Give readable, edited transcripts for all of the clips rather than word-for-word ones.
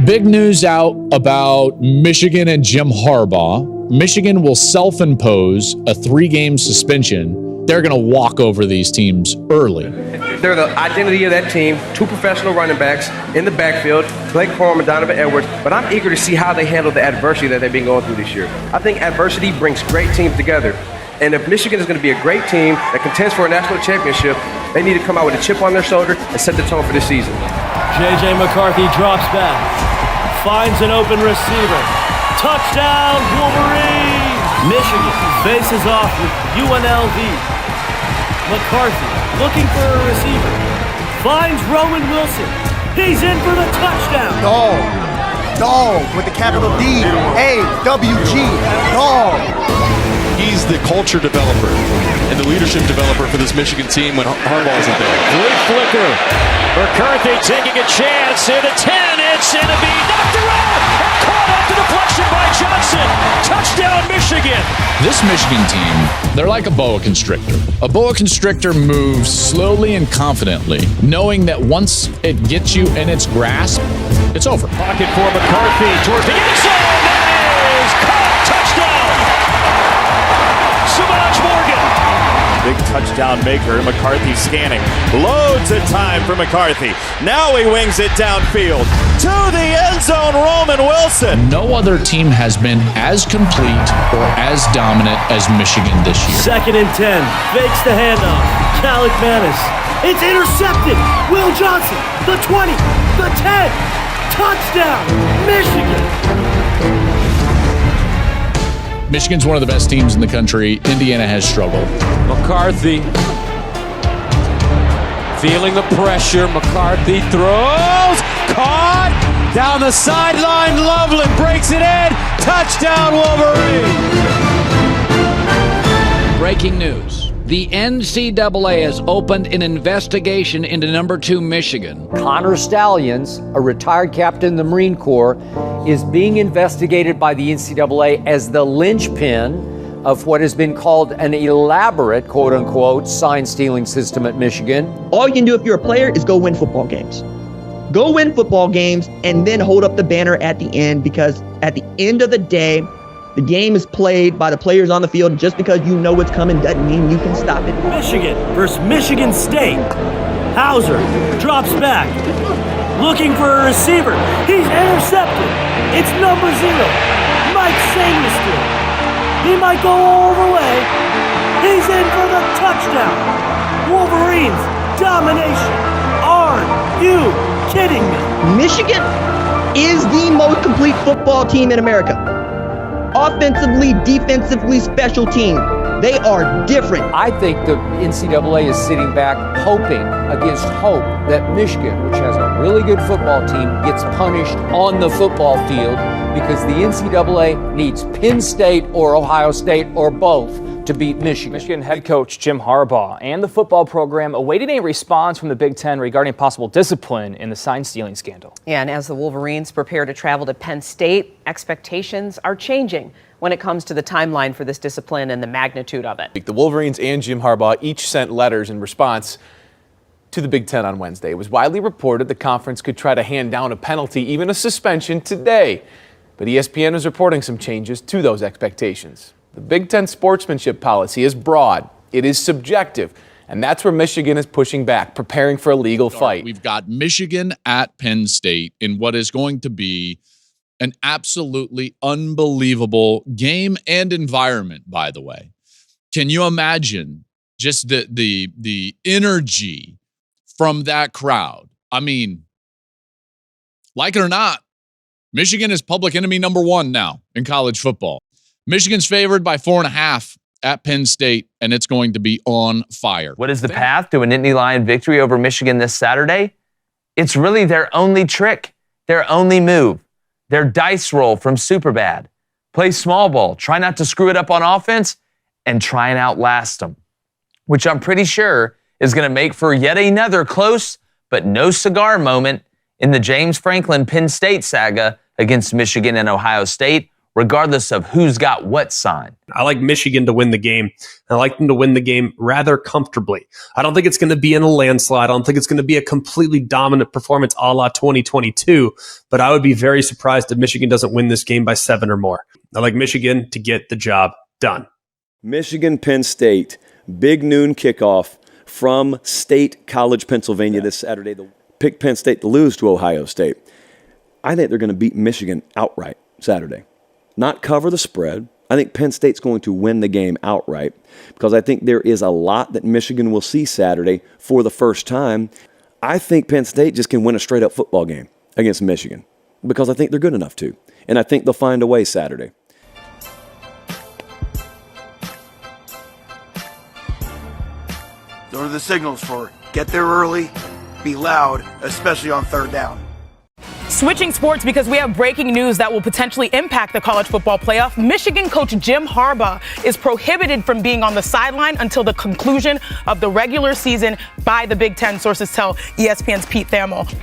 Big news out about Michigan and Jim Harbaugh. Michigan will self-impose a 3-game suspension. They're going to walk over these teams early. They're the identity of that team, 2 professional running backs in the backfield, Blake Corum and Donovan Edwards, but I'm eager to see how they handle the adversity that they've been going through this year. I think adversity brings great teams together. And if Michigan is going to be a great team that contends for a national championship, they need to come out with a chip on their shoulder and set the tone for this season. J.J. McCarthy drops back, finds an open receiver. Touchdown, Wolverines! Michigan faces off with UNLV. McCarthy looking for a receiver. Finds Roman Wilson. He's in for the touchdown. Dog with the capital D. A-W-G. Dog. He's the culture developer and the leadership developer for this Michigan team when Harbaugh isn't there. Flea flicker. McCarthy taking a chance in the 10. It's going to be knocked around and caught off the deflection by Johnson. Touchdown, Michigan. This Michigan team, they're like a boa constrictor. A boa constrictor moves slowly and confidently, knowing that once it gets you in its grasp, it's over. Pocket for McCarthy towards the end zone. That is caught. Touchdown. Savage Morgan. Big touchdown maker, McCarthy scanning. Loads of time for McCarthy. Now he wings it downfield to the end zone, Roman Wilson. No other team has been as complete or as dominant as Michigan this year. 2nd and 10, fakes the handoff. Calic Manis. It's intercepted. Will Johnson, the 20, the 10. Touchdown, Michigan. Michigan's one of the best teams in the country. Indiana has struggled. McCarthy feeling the pressure. McCarthy throws. Caught. Down the sideline. Loveland breaks it in. Touchdown, Wolverine. Breaking news. The NCAA has opened an investigation into number 2 Michigan. Connor Stallions, a retired captain in the Marine Corps, is being investigated by the NCAA as the linchpin of what has been called an elaborate, quote-unquote, sign-stealing system at Michigan. All you can do if you're a player is go win football games. Go win football games and then hold up the banner at the end, because at the end of the day, the game is played by the players on the field. Just because you know what's coming doesn't mean you can stop it. Michigan versus Michigan State. Hauser drops back, looking for a receiver. He's intercepted. It's number 0, Mike Sainristil. He might go all the way. He's in for the touchdown. Wolverines domination. Are you kidding me? Michigan is the most complete football team in America. Offensively, defensively, special team. They are different. I think the NCAA is sitting back hoping against hope that Michigan, which has a really good football team, gets punished on the football field, because the NCAA needs Penn State or Ohio State or both to beat Michigan. Michigan head coach Jim Harbaugh and the football program awaiting a response from the Big Ten regarding possible discipline in the sign-stealing scandal. And as the Wolverines prepare to travel to Penn State, expectations are changing when it comes to the timeline for this discipline and the magnitude of it. The Wolverines and Jim Harbaugh each sent letters in response to the Big Ten on Wednesday. It was widely reported the conference could try to hand down a penalty, even a suspension, today. But ESPN is reporting some changes to those expectations. The Big Ten sportsmanship policy is broad, it is subjective, and that's where Michigan is pushing back, preparing for a legal fight. We've got Michigan at Penn State in what is going to be an absolutely unbelievable game and environment, by the way. Can you imagine just the energy from that crowd? I mean, like it or not, Michigan is public enemy number 1 now in college football. Michigan's favored by 4.5 at Penn State, and it's going to be on fire. What is the path to a Nittany Lion victory over Michigan this Saturday? It's really their only trick, their only move, their dice roll from Superbad. Play small ball, try not to screw it up on offense, and try and outlast them, which I'm pretty sure is going to make for yet another close but no cigar moment in the James Franklin Penn State saga against Michigan and Ohio State, regardless of who's got what signed. I like Michigan to win the game. I like them to win the game rather comfortably. I don't think it's going to be in a landslide. I don't think it's going to be a completely dominant performance a la 2022, but I would be very surprised if Michigan doesn't win this game by 7 or more. I like Michigan to get the job done. Michigan-Penn State, big noon kickoff from State College, Pennsylvania this Saturday. Pick Penn State to lose to Ohio State. I think they're going to beat Michigan outright Saturday. Not cover the spread. I think Penn State's going to win the game outright because I think there is a lot that Michigan will see Saturday for the first time. I think Penn State just can win a straight-up football game against Michigan because I think they're good enough to. And I think they'll find a way Saturday. Those are the signals for get there early, be loud, especially on third down. Switching sports because we have breaking news that will potentially impact the college football playoff. Michigan coach Jim Harbaugh is prohibited from being on the sideline until the conclusion of the regular season by the Big Ten, sources tell ESPN's Pete Thamel.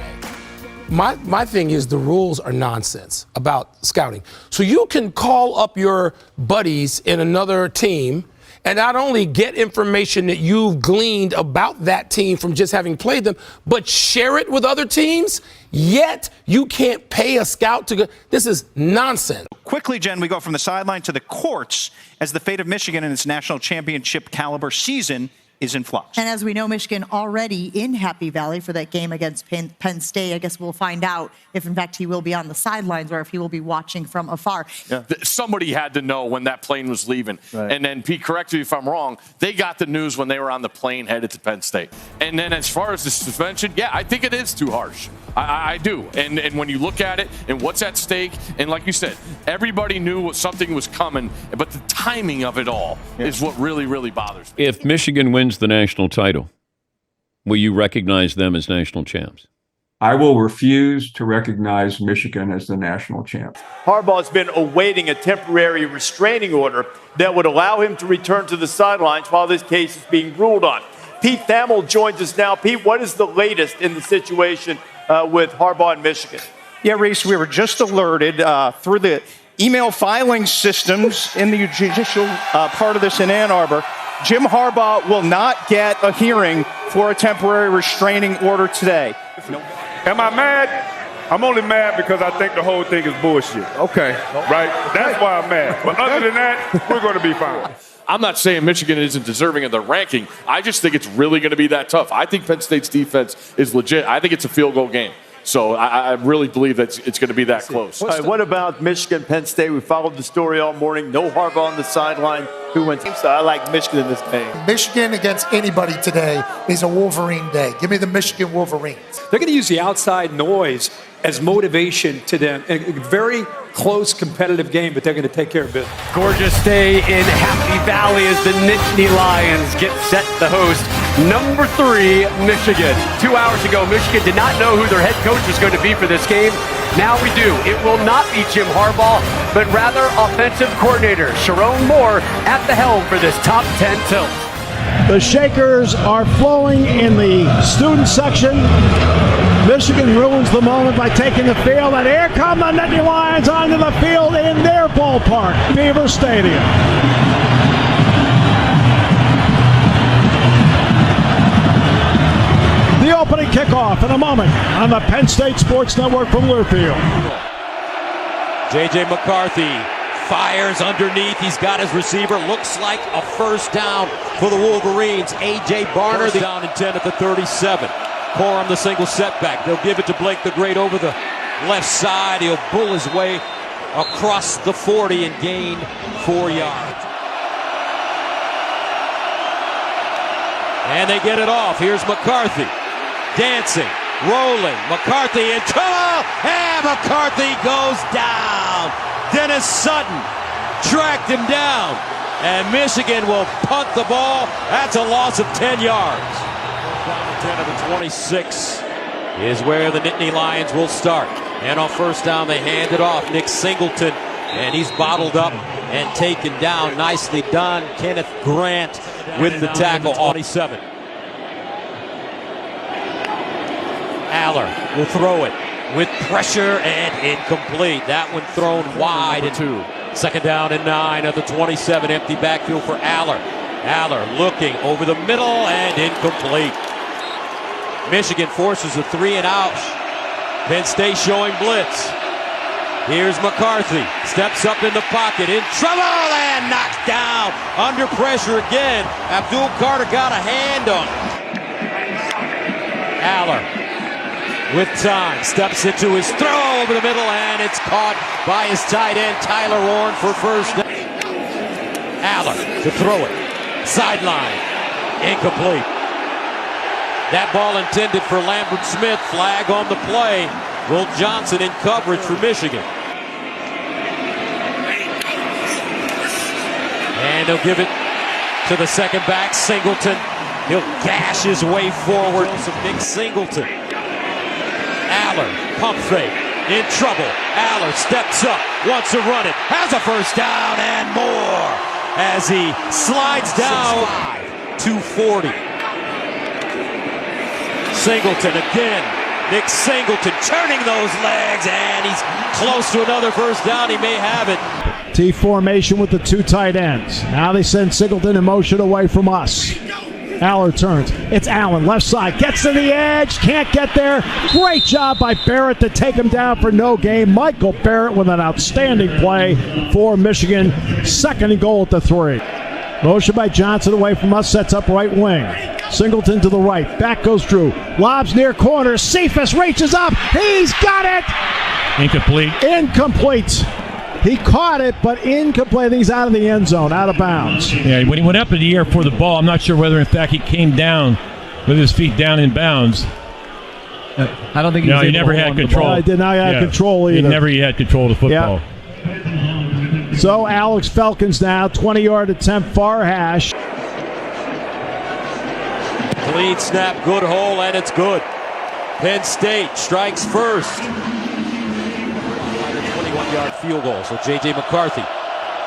My thing is the rules are nonsense about scouting. So you can call up your buddies in another team and not only get information that you've gleaned about that team from just having played them, but share it with other teams, yet you can't pay a scout to go. This is nonsense. Quickly, Jen, we go from the sideline to the courts as the fate of Michigan in its national championship caliber season is in flux. And as we know, Michigan already in Happy Valley for that game against Penn State. I guess we'll find out if, in fact, he will be on the sidelines or if he will be watching from afar. Yeah. Somebody had to know when that plane was leaving. Right. And then, Pete, correct me if I'm wrong, they got the news when they were on the plane headed to Penn State. And then as far as the suspension, yeah, I think it is too harsh. I do. And when you look at it and what's at stake, and like you said, everybody knew something was coming, but the timing of it all is what really, really bothers me. If Michigan wins the national title, will you recognize them as national champs? I will refuse to recognize Michigan as the national champ. Harbaugh has been awaiting a temporary restraining order that would allow him to return to the sidelines while this case is being ruled on. Pete Thamel joins us now. Pete, what is the latest in the situation with Harbaugh and Michigan? Yeah, Reese, we were just alerted through the email filing systems in the judicial part of this in Ann Arbor. Jim Harbaugh will not get a hearing for a temporary restraining order today. Am I mad? I'm only mad because I think the whole thing is bullshit. Okay. Right? That's why I'm mad. But other than that, we're going to be fine. I'm not saying Michigan isn't deserving of the ranking. I just think it's really going to be that tough. I think Penn State's defense is legit. I think it's a field goal game. So I really believe that it's going to be that close. All right, what about Michigan-Penn State? We followed the story all morning. No Harbaugh on the sideline. Who wins? So I like Michigan in this game. Michigan against anybody today is a Wolverine day. Give me the Michigan Wolverines. They're going to use the outside noise as motivation to them. A very close, competitive game, but they're going to take care of business. Gorgeous day in Happy Valley as the Nittany Lions get set to host number 3, Michigan. 2 hours ago, Michigan did not know who their head coach was going to be for this game. Now we do. It will not be Jim Harbaugh, but rather offensive coordinator Sharon Moore at the helm for this top 10 tilt. The Shakers are flowing in the student section. Michigan ruins the moment by taking the field, and here come the Nittany Lions onto the field in their ballpark, Beaver Stadium. The opening kickoff in a moment on the Penn State Sports Network from Learfield. J.J. McCarthy fires underneath. He's got his receiver. Looks like a first down for the Wolverines. A.J. Barner down and 10 at the 37. Corum the single setback. They'll give it to Blake the Great over the left side. He'll pull his way across the 40 and gain 4 yards. And they get it off. Here's McCarthy. Dancing, rolling. McCarthy in trouble. And McCarthy goes down. Dennis Sutton tracked him down. And Michigan will punt the ball. That's a loss of 10 yards. Down to 10 of the 26 is where the Nittany Lions will start. And on first down, they hand it off. Nick Singleton, and he's bottled up and taken down. Nicely done. Kenneth Grant with the tackle. 27. Aller will throw it with pressure and incomplete. That one thrown wide. And 2. Second down and 9 at the 27. Empty backfield for Aller. Aller looking over the middle and incomplete. Michigan forces a 3-and-out. Penn State showing blitz. Here's McCarthy. Steps up in the pocket. In trouble and knocked down. Under pressure again. Abdul Carter got a hand on it. Aller with time. Steps into his throw over the middle and it's caught by his tight end Tyler Warren for first down. Aller to throw it. Sideline. Incomplete. That ball intended for Lambert Smith. Flag on the play. Will Johnson in coverage for Michigan. And he'll give it to the second back, Singleton. He'll gash his way forward. Nick Singleton. Aller, pump fake, in trouble. Aller steps up, wants to run it, has a first down and more as he slides down 240. Singleton again. Nick Singleton turning those legs, and he's close to another first down. He may have it. T formation with the 2 tight ends. Now they send Singleton in motion away from us. Aller turns. It's Allen, left side. Gets to the edge. Can't get there. Great job by Barrett to take him down for no gain. Michael Barrett with an outstanding play for Michigan. 2nd and goal at the 3. Motion by Johnson away from us. Sets up right wing. Singleton to the right. Back goes Drew. Lobs near corner. Cephas reaches up. He's got it. Incomplete. Incomplete. He caught it, but incomplete. I think he's out of the end zone, out of bounds. Yeah, when he went up in the air for the ball, I'm not sure whether, in fact, he came down with his feet down in bounds. I don't think he never had control. He did not have control either. He had control of the football. Yeah. So Alex Falcons now, 20-yard attempt, far hash. Clean snap, good hole, and it's good. Penn State strikes first. 21-yard field goal. So J.J. McCarthy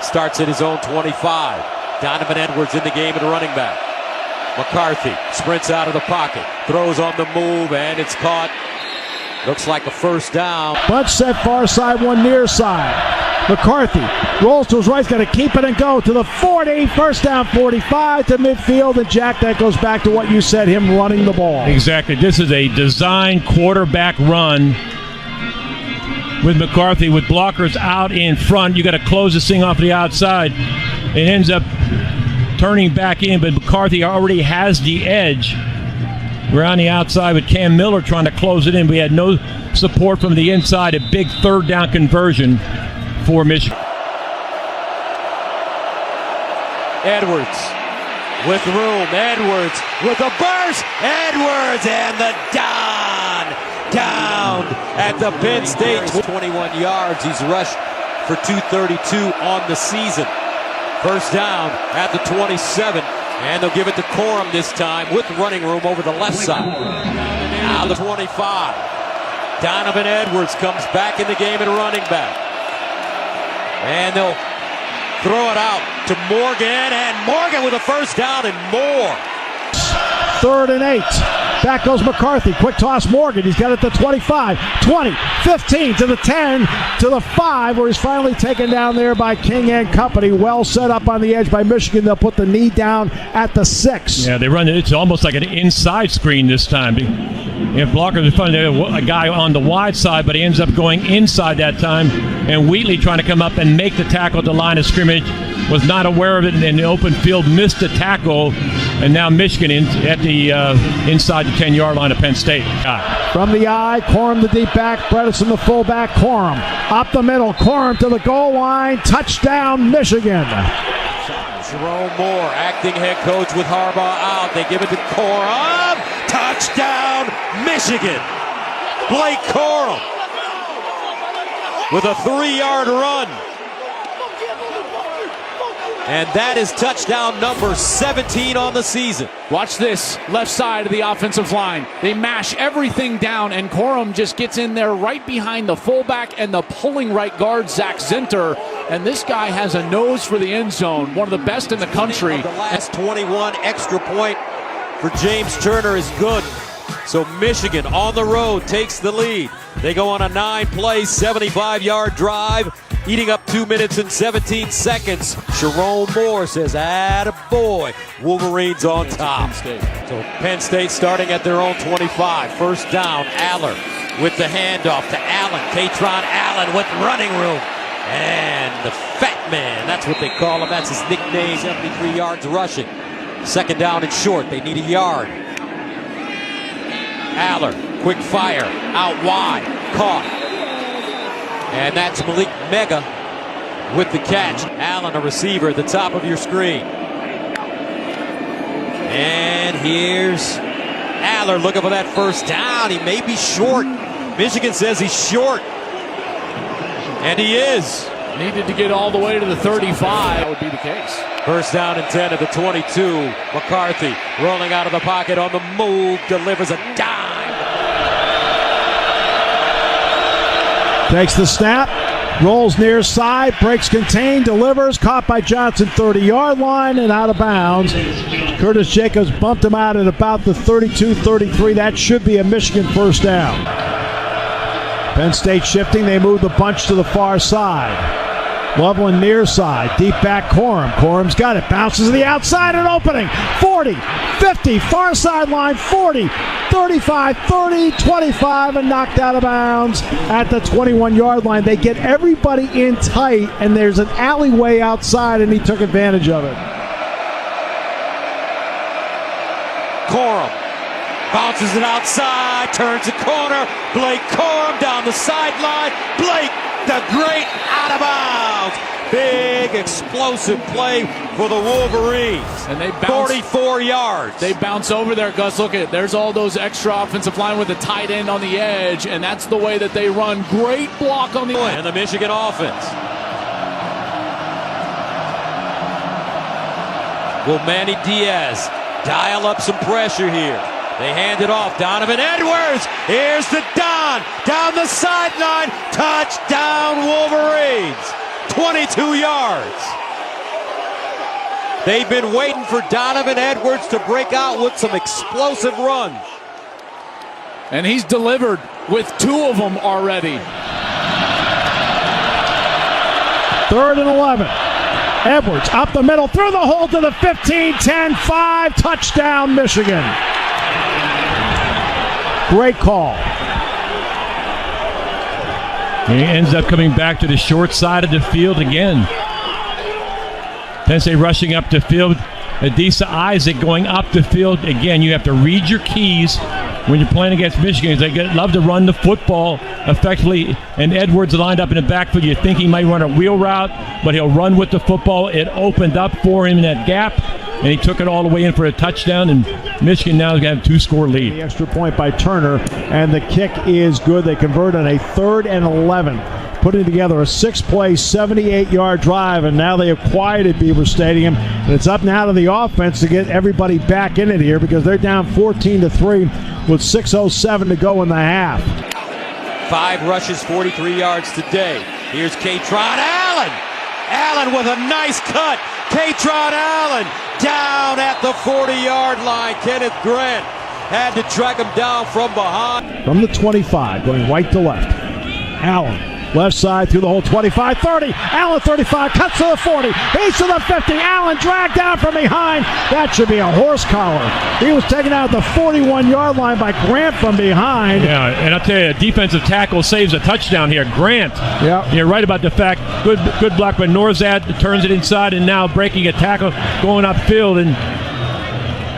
starts at his own 25. Donovan Edwards in the game at running back. McCarthy sprints out of the pocket, throws on the move, and it's caught. Looks like a first down. Bunch set far side, one near side. McCarthy rolls to his right, going to keep it and go to the 40. First down, 45 to midfield. And Jack, that goes back to what you said, him running the ball. Exactly. This is a design quarterback run with McCarthy with blockers out in front. You got to close this thing off the outside. It ends up turning back in, but McCarthy already has the edge. We're on the outside with Cam Miller trying to close it in. We had no support from the inside. A big third down conversion for Michigan. Edwards with room. Edwards with a burst. Edwards and the down at the Penn State. 21 yards. He's rushed for 232 on the season. First down at the 27. And they'll give it to Corum this time with running room over the left side. Now the 25. Donovan Edwards comes back in the game at running back. And they'll throw it out to Morgan. And Morgan with a first down and more. 3rd and 8. Back goes McCarthy. Quick toss Morgan. He's got it to 25, 20, 15, to the 10, to the 5, where he's finally taken down there by King and company. Well set up on the edge by Michigan. They'll put the knee down at the 6. Yeah, they run it. It's almost like an inside screen this time. If blockers in front of a guy on the wide side, but he ends up going inside that time. And Wheatley trying to come up and make the tackle at the line of scrimmage. Was not aware of it in the open field, missed the tackle, and now Michigan at the inside the 10-yard line of Penn State. From the eye, Corum the deep back, Bredesen the fullback, Corum up the middle, Corum to the goal line, touchdown Michigan. Jerome Moore, acting head coach with Harbaugh out. They give it to Corum. Touchdown Michigan. Blake Corum with a 3-yard run. And that is touchdown number 17 on the season. Watch this, left side of the offensive line. They mash everything down, and Corum just gets in there right behind the fullback and the pulling right guard, Zach Zinter. And this guy has a nose for the end zone, one of the best in the country. The last 21 extra point for James Turner is good. So Michigan on the road takes the lead. They go on a 9-play, 75-yard drive. eating up 2 minutes and 17 seconds. Sharon Moore says, attaboy, Wolverines on top. So Penn State starting at their own 25. First down, Aller with the handoff to Allen. Katron Allen with running room. And the Fat Man, that's what they call him. That's his nickname, 73 yards rushing. Second down and short, they need a yard. Aller, quick fire, out wide, caught. And that's Malik Mega with the catch. Allen, a receiver at the top of your screen. And here's Aller looking for that first down. He may be short. Michigan says he's short. And he is. Needed to get all the way to the 35. That would be the case. First down and 10 at the 22. McCarthy rolling out of the pocket on the move. Delivers a dime. Takes the snap. Rolls near side. Breaks contained. Delivers. Caught by Johnson. 30-yard line and out of bounds. Curtis Jacobs bumped him out at about the 32-33. That should be a Michigan first down. Penn State shifting. They move the bunch to the far side. Loveland near side. Deep back Corum. Corum's got it. Bounces to the outside. An opening. 40, 50, far sideline. 40, 35, 30, 25, and knocked out of bounds at the 21-yard line. They get everybody in tight, and there's an alleyway outside, and he took advantage of it. Corum bounces it outside, turns the corner. Blake Corum down the sideline. Blake, the great, out of bounds. Big explosive play for the Wolverines. And they bounce 44 yards. They bounce over there, Gus. Look at it. There's all those extra offensive line with the tight end on the edge, and that's the way that they run. Great block on the end. And the Michigan offense. Will Manny Diaz dial up some pressure here? They hand it off. Donovan Edwards. Here's the Don. Down the sideline. Touchdown, Wolverines. 22 yards. They've been waiting for Donovan Edwards to break out with some explosive runs. And he's delivered with 2 of them already. 3rd and 11. Edwards up the middle, through the hole to the 15, 10, 5. Touchdown, Michigan. Great call. He ends up coming back to the short side of the field again. Penn State rushing up the field. Adisa Isaac going up the field. Again, you have to read your keys when you're playing against Michigan. They love to run the football effectively, and Edwards lined up in the backfield. You think he might run a wheel route, but he'll run with the football. It opened up for him in that gap, and he took it all the way in for a touchdown, and Michigan now is going to have a 2-score lead. The extra point by Turner, and the kick is good. They convert on a 3rd and 11. Putting together a 6-play, 78-yard drive, and now they have quieted Beaver Stadium. And it's up now to the offense to get everybody back in it here because they're down 14-3 with 6:07 to go in the half. 5 rushes, 43 yards today. Here's Katron Allen. Allen with a nice cut. Katron Allen down at the 40-yard line. Kenneth Grant had to track him down from behind. From the 25, going right to left. Allen. Left side through the whole 25, 30. Allen 35, cuts to the 40. He's to the 50. Allen dragged down from behind. That should be a horse collar. He was taken out at the 41-yard line by Grant from behind. Yeah, and I'll tell you, a defensive tackle saves a touchdown here. Grant, yeah, you're right about the fact, good block by Norzad, turns it inside, and now breaking a tackle, going upfield, and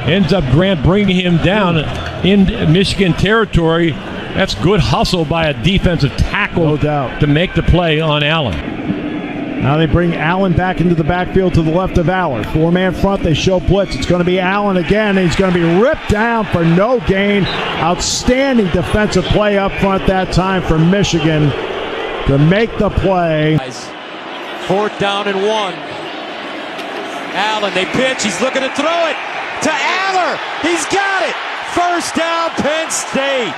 ends up Grant bringing him down in Michigan territory. That's good hustle by a defensive tackle, no doubt, to make the play on Allen. Now they bring Allen back into the backfield to the left of Aller. 4-man front, they show blitz. It's going to be Allen again, and he's going to be ripped down for no gain. Outstanding defensive play up front that time for Michigan to make the play. 4th down and 1. Allen, they pitch. He's looking to throw it to Aller. He's got it. First down, Penn State.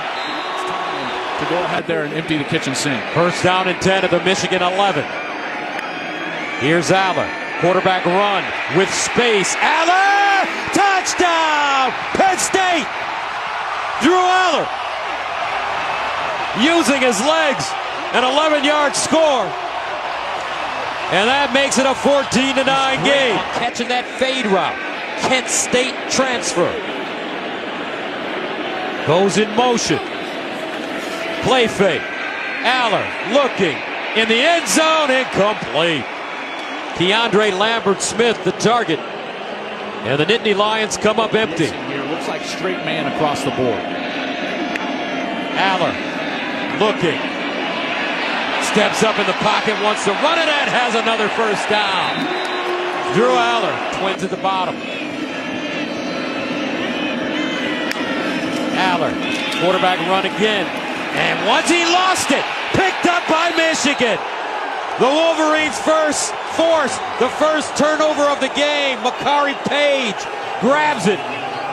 To go ahead there and empty the kitchen sink. First down and 10 at the Michigan 11. Here's Aller. Quarterback run with space. Aller! Touchdown! Penn State! Drew Aller using his legs. An 11-yard score. And that makes it a 14-9 game. Catching that fade route. Kent State transfer. Goes in motion. Play fake. Aller looking in the end zone. Incomplete. Keandre Lambert-Smith, the target. And the Nittany Lions come up empty. Looks like straight man across the board. Aller looking. Steps up in the pocket, wants to run it, and has another first down. Drew Aller, Twins at the bottom. Aller, quarterback run again. And once he lost it, picked up by Michigan. The Wolverines force the first turnover of the game. Makari Page grabs it.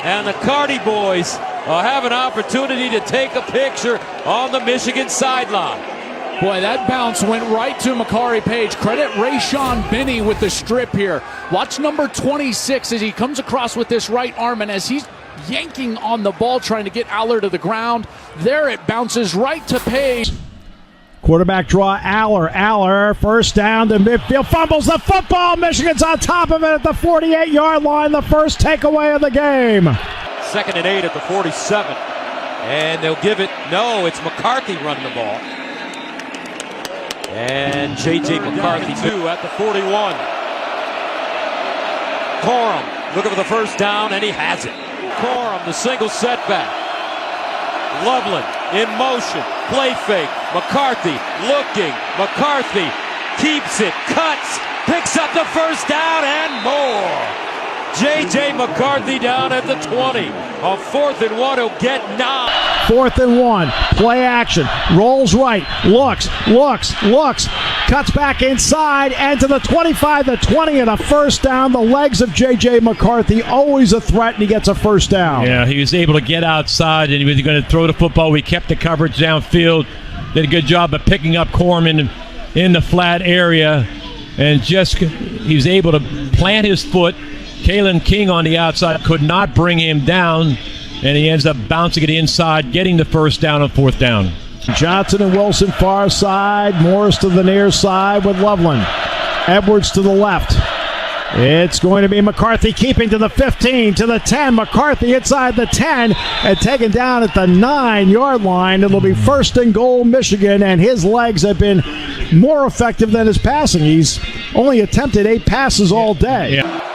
And the Cardi boys have an opportunity to take a picture on the Michigan sideline. Boy, that bounce went right to Makari Page. Credit Rayshon Benny with the strip here. Watch number 26 as he comes across with this right arm, and as he's yanking on the ball trying to get Aller to the ground, there it bounces right to Page. Quarterback draw, Aller, first down to midfield, fumbles the football. Michigan's on top of it at the 48-yard line, the first takeaway of the game. 2nd and 8 at the 47. And they'll give it, no, it's McCarthy running the ball. And J.J. McCarthy, 2 at the 41. Corum looking for the first down, and he has it. Corum, the single setback. Loveland in motion, play fake. McCarthy looking. McCarthy keeps it, cuts, picks up the first down, and more. J.J. McCarthy down at the 20. On 4th and 1, he'll get 9. 4th and 1, play action, rolls right, looks, cuts back inside, and to the 25, the 20, and a first down. The legs of J.J. McCarthy, always a threat, and he gets a first down. Yeah, he was able to get outside, and he was going to throw the football. We kept the coverage downfield, did a good job of picking up Corum in the flat area, and just he was able to plant his foot. Kalen King on the outside could not bring him down, and he ends up bouncing it inside, getting the first down on 4th down. Johnson and Wilson far side, Morris to the near side with Loveland. Edwards to the left. It's going to be McCarthy keeping to the 15, to the 10. McCarthy inside the 10 and taken down at the 9-yard line. It'll be 1st and goal Michigan, and his legs have been more effective than his passing. He's only attempted 8 passes all day. Yeah.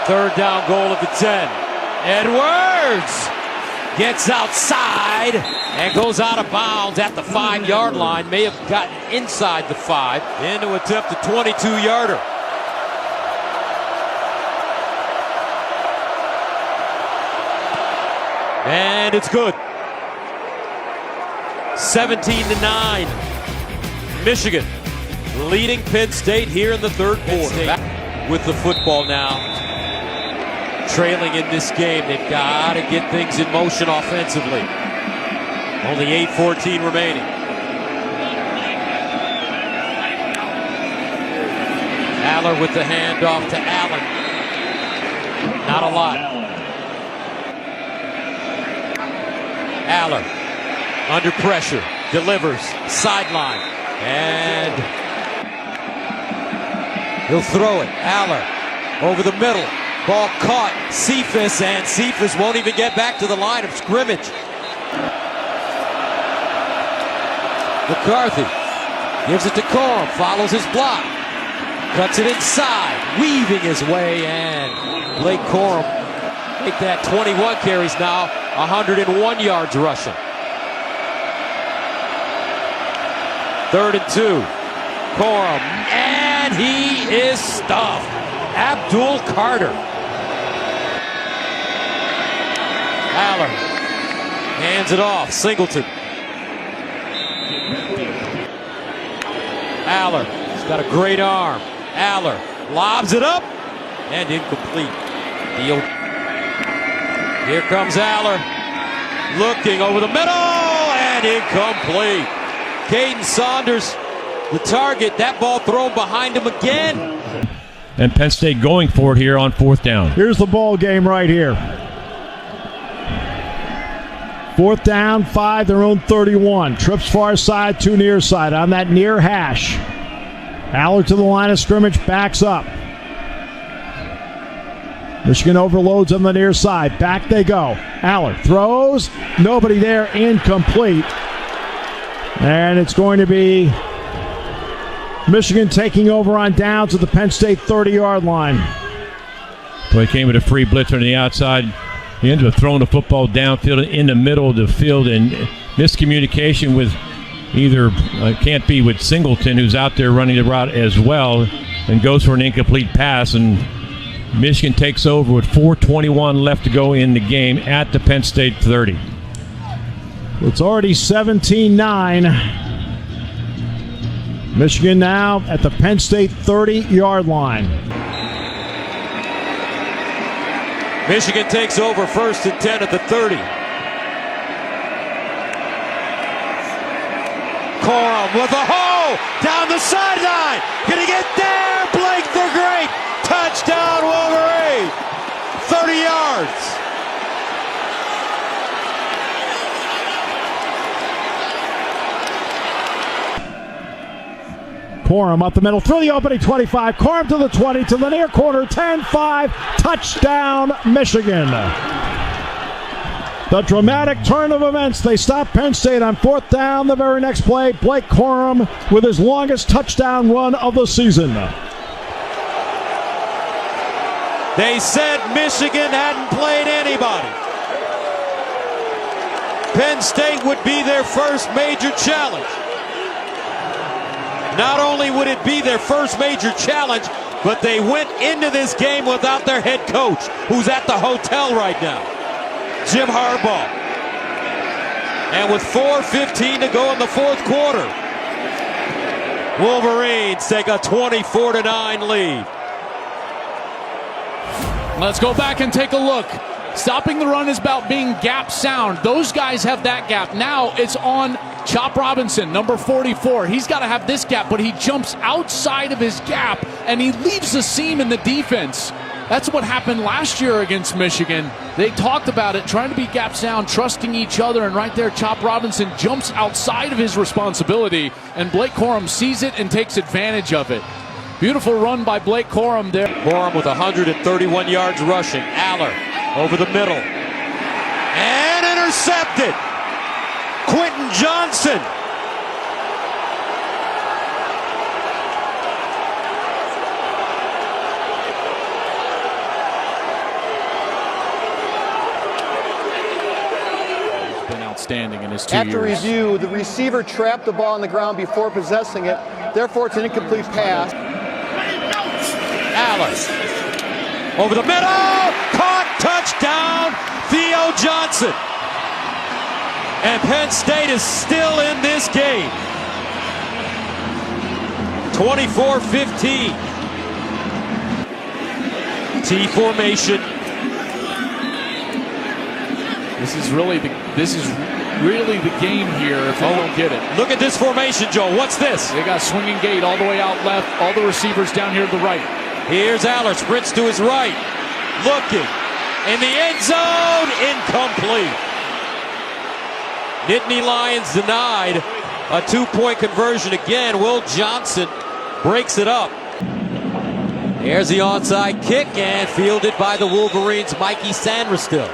3rd down goal at the 10. Edwards gets outside and goes out of bounds at the 5-yard line. May have gotten inside the 5 into attempt a 22-yarder. And it's good. 17-9. Michigan leading Penn State here in the 3rd quarter. Back with the football now. Trailing in this game, they've got to get things in motion offensively. Only 8:14 remaining. Aller with the handoff to Allen. Not a lot. Aller under pressure, delivers, sideline, and he'll throw it. Aller over the middle. Ball caught, Cephas, and Cephas won't even get back to the line of scrimmage. McCarthy gives it to Corum, follows his block, cuts it inside, weaving his way, and Blake Corum make that 21 carries now, 101 yards rushing. 3rd and 2, Corum, and he is stuffed. Abdul Carter. Aller hands it off. Singleton. Aller has got a great arm. Aller lobs it up and incomplete. Here comes Aller looking over the middle and incomplete. Caden Saunders, the target. That ball thrown behind him again. And Penn State going for it here on 4th down. Here's the ball game right here. 4th down, 5, their own 31. Trips far side, 2 near side on that near hash. Allard to the line of scrimmage, backs up. Michigan overloads on the near side. Back they go. Allard throws. Nobody there. Incomplete. And it's going to be Michigan taking over on downs at the Penn State 30-yard line. Well, he came with a free blitz on the outside. He ended up throwing the football downfield in the middle of the field, and miscommunication with either, can't be with Singleton, who's out there running the route as well, and goes for an incomplete pass, and Michigan takes over with 4:21 left to go in the game at the Penn State 30. It's already 17-9. Michigan now at the Penn State 30-yard line. Michigan takes over 1st and 10 at the 30. Corum with a hole down the sideline. Gonna get there. Blake the Great. Touchdown Wolverine. 30 yards. Corum up the middle through the opening 25. Corum to the 20, to the near corner, 10-5. Touchdown, Michigan. The dramatic turn of events. They stop Penn State on 4th down. The very next play, Blake Corum with his longest touchdown run of the season. They said Michigan hadn't played anybody. Penn State would be their first major challenge. Not only would it be their first major challenge, but they went into this game without their head coach, who's at the hotel right now, Jim Harbaugh. And with 4:15 to go in the 4th quarter, Wolverines take a 24-9 lead. Let's go back and take a look. Stopping the run is about being gap sound. Those guys have that gap. Now it's on Chop Robinson, number 44. He's got to have this gap, but he jumps outside of his gap, and he leaves a seam in the defense. That's what happened last year against Michigan. They talked about it, trying to be gap sound, trusting each other, and right there, Chop Robinson jumps outside of his responsibility, and Blake Corum sees it and takes advantage of it. Beautiful run by Blake Corum there. Corum with 131 yards rushing. Allard over the middle. And intercepted. Quentin Johnson. He's been outstanding in his 2 years. After review, the receiver trapped the ball on the ground before possessing it. Therefore, it's an incomplete pass. Allard over the middle, caught, touchdown, Theo Johnson. And Penn State is still in this game. 24-15. T formation. This is really the game here if they don't get it. Look at this formation, Joe. What's this? They got swinging gate all the way out left. All the receivers down here to the right. Here's Allard, sprints to his right. Looking. In the end zone. Incomplete. Nittany Lions denied a 2-point conversion again. Will Johnson breaks it up. Here's the onside kick and fielded by the Wolverines, Mikey Sandristil.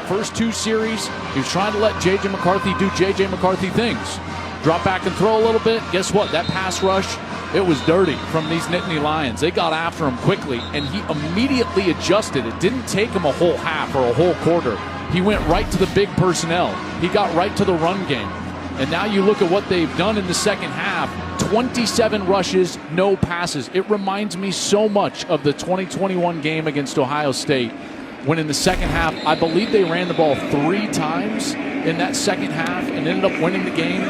First 2 series, he was trying to let J.J. McCarthy do J.J. McCarthy things. Drop back and throw a little bit. Guess what? That pass rush, it was dirty from these Nittany Lions. They got after him quickly, and he immediately adjusted. It didn't take him a whole half or a whole quarter. He went right to the big personnel. He got right to the run game. And now you look at what they've done in the second half. 27 rushes, no passes. It reminds me so much of the 2021 game against Ohio State, when in the second half, I believe they ran the ball 3 times in that second half and ended up winning the game.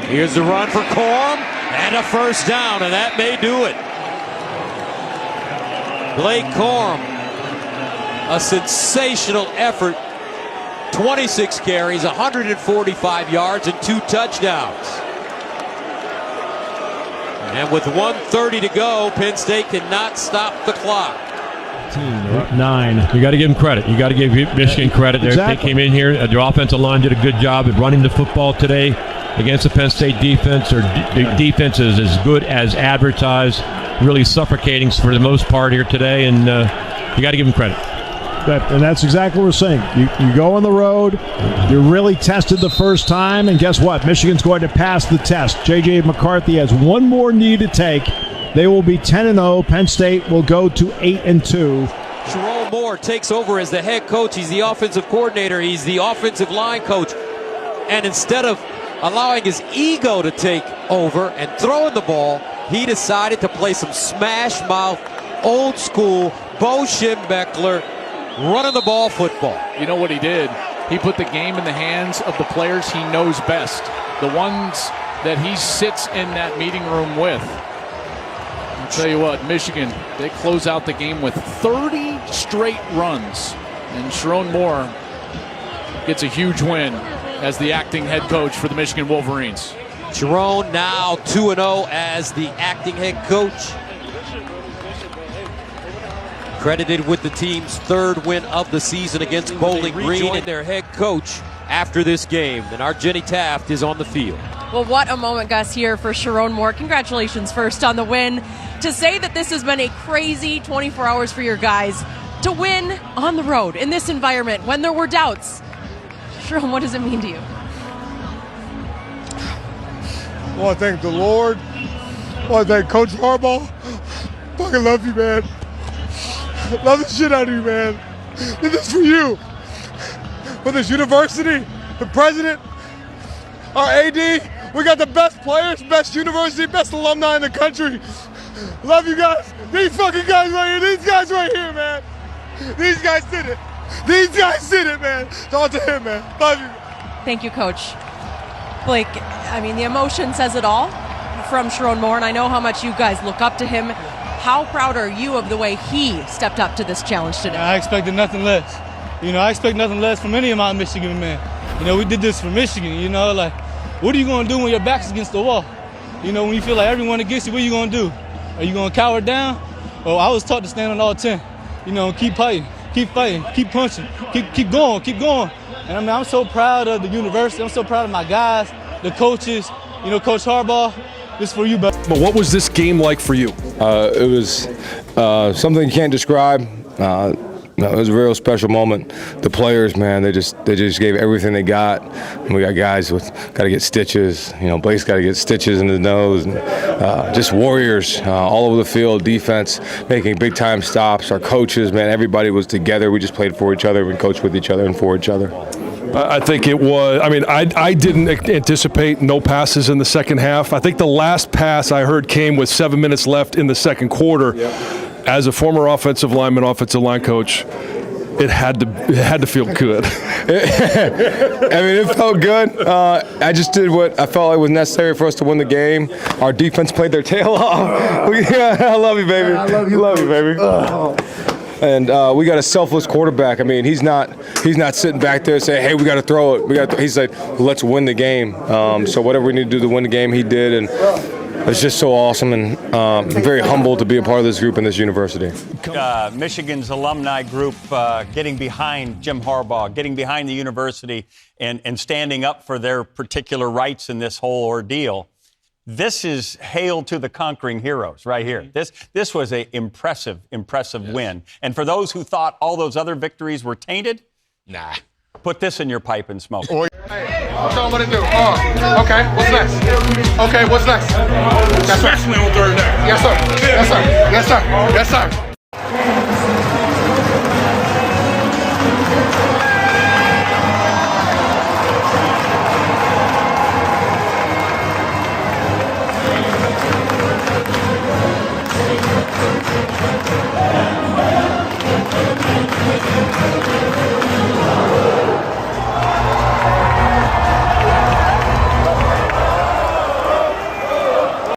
Here's the run for Corum and a first down, and that may do it. Blake Corum, a sensational effort. 26 carries, 145 yards, and 2 touchdowns. And with 1:30 to go, Penn State cannot stop the clock. 9. You got to give them credit. You got to give Michigan credit. Exactly. They came in here. Their offensive line did a good job at running the football today against the Penn State defense. Their defense is as good as advertised, really suffocating for the most part here today, and you got to give them credit. And that's exactly what we're saying. You go on the road, you're really tested the first time, and guess what? Michigan's going to pass the test. J.J. McCarthy has one more knee to take. They will be 10-0. Penn State will go to 8-2. Jerome Moore takes over as the head coach. He's the offensive coordinator. He's the offensive line coach. And instead of allowing his ego to take over and throwing the ball, he decided to play some smash mouth, old school, Bo Schembechler, running the ball football. You know what he did? He put the game in the hands of the players he knows best, the ones that he sits in that meeting room with. I'll tell you what, Michigan, they close out the game with 30 straight runs, and Sharon Moore gets a huge win as the acting head coach for the Michigan Wolverines. Sharon now 2-0 as the acting head coach. Credited with the team's third win of the season against Bowling Green, and their head coach after this game. And our Jenny Taft is on the field. Well, what a moment, Gus, here for Sharon Moore. Congratulations first on the win. To say that this has been a crazy 24 hours for your guys, to win on the road in this environment when there were doubts. Sharon, what does it mean to you? I want to thank the Lord. I want to thank Coach Harbaugh. Fucking love you, man. Love the shit out of you, man. Did this for you. For this university, the president, our AD, we got the best players, best university, best alumni in the country. Love you guys. These fucking guys right here. These guys right here, man. These guys did it. These guys did it, man. It's all to him, man. Love you. Thank you, Coach. Blake, I mean, the emotion says it all from Sharon Moore, and I know how much you guys look up to him. How proud are you of the way he stepped up to this challenge today? I expected nothing less. I expect nothing less from any of my Michigan men. We did this for Michigan, like, what are you going to do when your back's against the wall? When you feel like everyone against you, what are you going to do? Are you going to cower down? Well, I was taught to stand on all 10. Keep fighting, keep punching, keep going. And I mean, I'm so proud of the university. I'm so proud of my guys, the coaches. Coach Harbaugh, this is for you, buddy. But what was this game like for you? It was something you can't describe. It was a real special moment. The players, man, they just gave everything they got. And we got guys with got to get stitches. Blake's got to get stitches in his nose. And, just warriors all over the field. Defense making big time stops. Our coaches, man, everybody was together. We just played for each other. We coached with each other and for each other. I think it was. I mean, I didn't anticipate no passes in the second half. I think the last pass I heard came with 7 minutes left in the second quarter. Yeah. As a former offensive line coach, it had to feel good. I mean, it felt good. I just did what I felt like was necessary for us to win the game. Our defense played their tail off. I love you, baby. I love you, baby. And we got a selfless quarterback. I mean, he's not sitting back there saying, "Hey, we got to throw it." He's like, "Let's win the game." So whatever we need to do to win the game, he did, and it's just so awesome, and I'm very humbled to be a part of this group and this university. Michigan's alumni group getting behind Jim Harbaugh, getting behind the university, and standing up for their particular rights in this whole ordeal. This is hail to the conquering heroes right here. This was an impressive win. And for those who thought all those other victories were tainted, nah. Put this in your pipe and smoke. Hey, what y'all want to do? Okay, what's next? Okay, what's next? Yes, sir. Especially on third down. Yes, sir. Yes, sir. Yes, sir. Yes, sir.